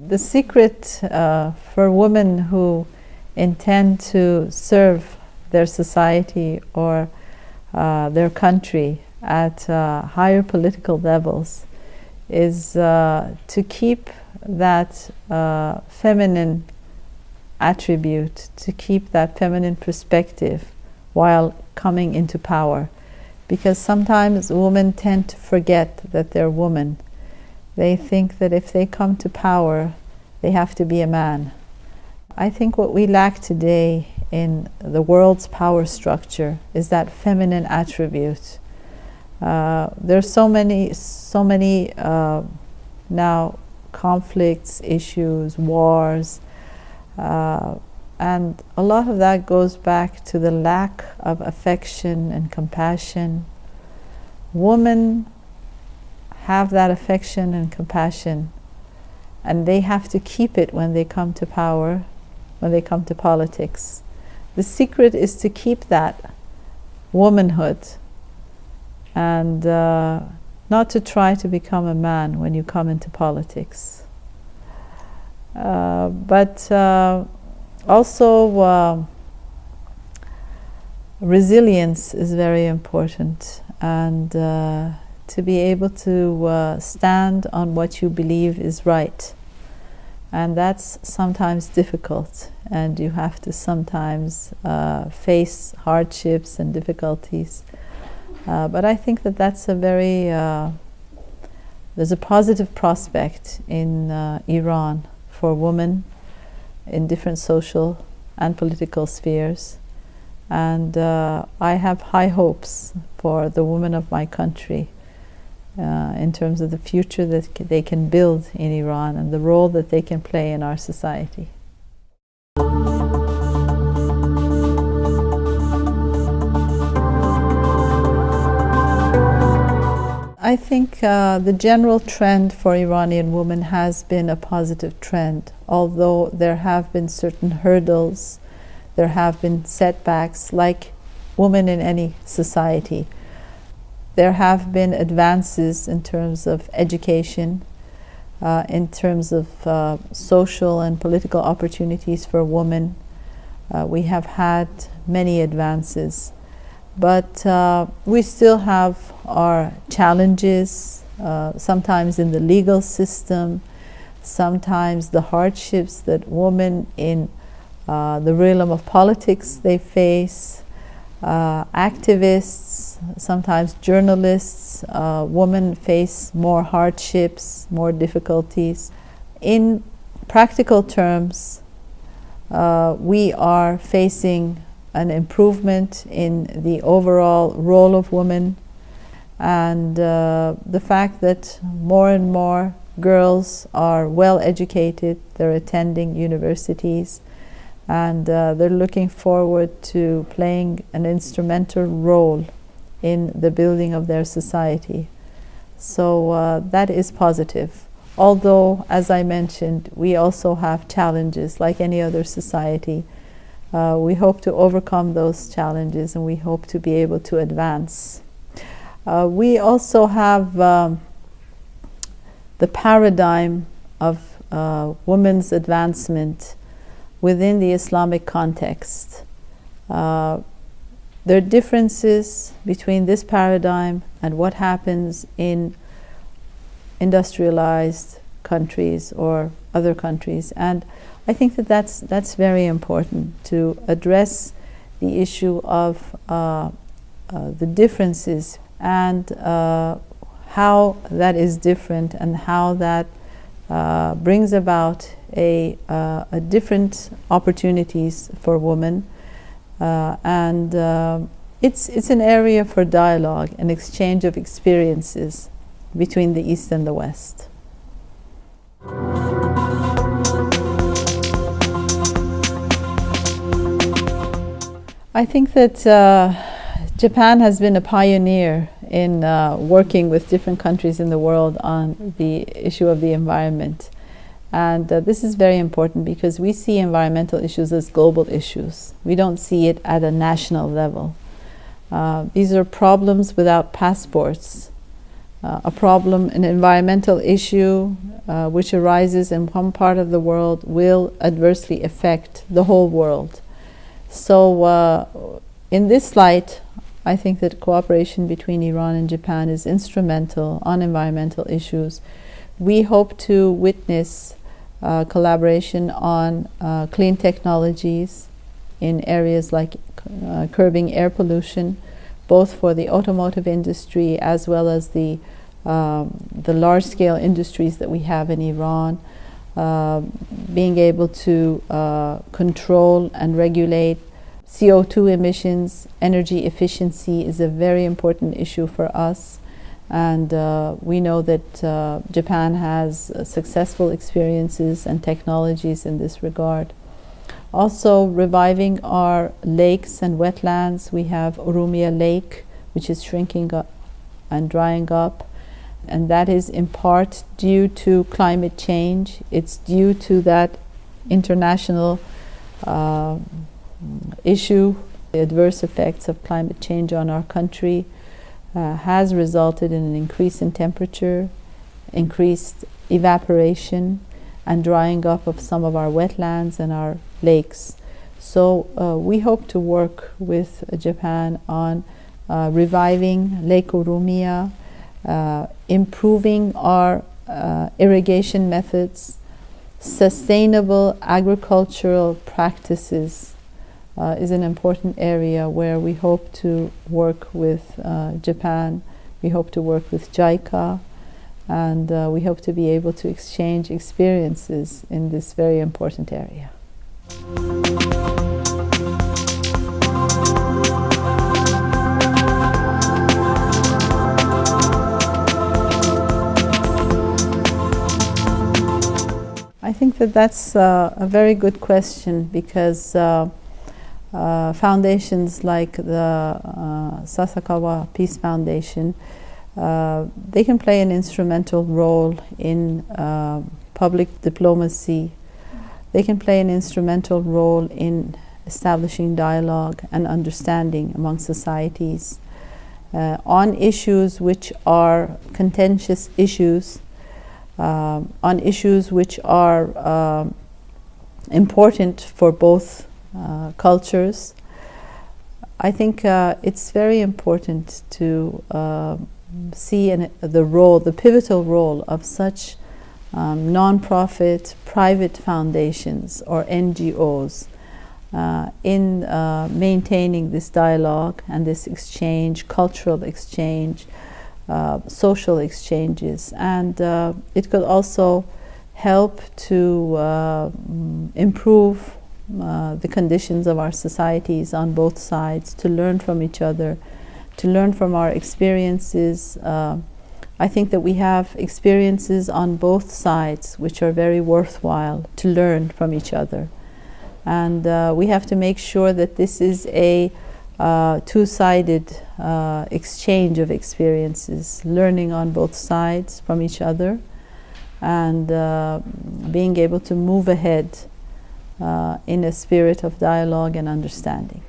The secret for women who intend to serve their society or their country at higher political levels is to keep that feminine attribute, to keep that feminine perspective while coming into power. Because sometimes women tend to forget that they're women. They think that if they come to power, they have to be a man. I think what we lack today in the world's power structure is that feminine attribute. There's so many now conflicts, issues, wars, and a lot of that goes back to the lack of affection and compassion. Women have that affection and compassion, and they have to keep it when they come to power, when they come to politics. The secret is to keep that womanhood and not to try to become a man when you come into politics. But also resilience is very important, and to be able to stand on what you believe is right. And that's sometimes difficult, and you have to sometimes face hardships and difficulties. But I think that that's a very, there's a positive prospect in Iran for women in different social and political spheres. And I have high hopes for the women of my country in terms of the future that they can build in Iran and the role that they can play in our society. I think the general trend for Iranian women has been a positive trend, although there have been certain hurdles, there have been setbacks, like women in any society. There have been advances in terms of education, in terms of social and political opportunities for women. We have had many advances. But we still have our challenges, sometimes in the legal system, sometimes the hardships that women in the realm of politics they face, activists, sometimes journalists, women face more hardships, more difficulties. In practical terms, we are facing an improvement in the overall role of women, and the fact that more and more girls are well educated, they're attending universities, and they're looking forward to playing an instrumental role in the building of their society. So that is positive. Although, as I mentioned, we also have challenges like any other society. We hope to overcome those challenges, and we hope to be able to advance. We also have the paradigm of women's advancement within the Islamic context. There are differences between this paradigm and what happens in industrialized countries or other countries, and I think that that's very important to address the issue of the differences and how that is different and how that brings about a different opportunities for women, and it's an area for dialogue and exchange of experiences between the East and the West. I think that Japan has been a pioneer in working with different countries in the world on the issue of the environment. And this is very important because we see environmental issues as global issues. We don't see it at a national level. These are problems without passports. a problem, an environmental issue which arises in one part of the world will adversely affect the whole world. So in this light, I think that cooperation between Iran and Japan is instrumental on environmental issues. We hope to witness collaboration on clean technologies in areas like curbing air pollution, both for the automotive industry as well as the large-scale industries that we have in Iran. Being able to control and regulate CO2 emissions, energy efficiency is a very important issue for us, and we know that Japan has successful experiences and technologies in this regard. Also, reviving our lakes and wetlands. We have Urumia Lake, which is shrinking up and drying up, and that is in part due to climate change. It's due to that international issue. The adverse effects of climate change on our country has resulted in an increase in temperature, increased evaporation, and drying up of some of our wetlands and our lakes. So we hope to work with Japan on reviving Lake Urumia, improving our irrigation methods, sustainable agricultural practices is an important area where we hope to work with Japan. We hope to work with JICA, and we hope to be able to exchange experiences in this very important area. I think that that's a very good question, because foundations like the Sasakawa Peace Foundation, they can play an instrumental role in public diplomacy. They can play an instrumental role in establishing dialogue and understanding among societies on issues which are contentious issues, on issues which are important for both cultures. I think it's very important to see the pivotal role of such non-profit private foundations or NGOs in maintaining this dialogue and this exchange, cultural exchange, social exchanges, and it could also help to improve the conditions of our societies on both sides, to learn from each other, to learn from our experiences. I think that we have experiences on both sides which are very worthwhile to learn from each other. And we have to make sure that this is a two-sided exchange of experiences, learning on both sides from each other, and being able to move ahead in a spirit of dialogue and understanding.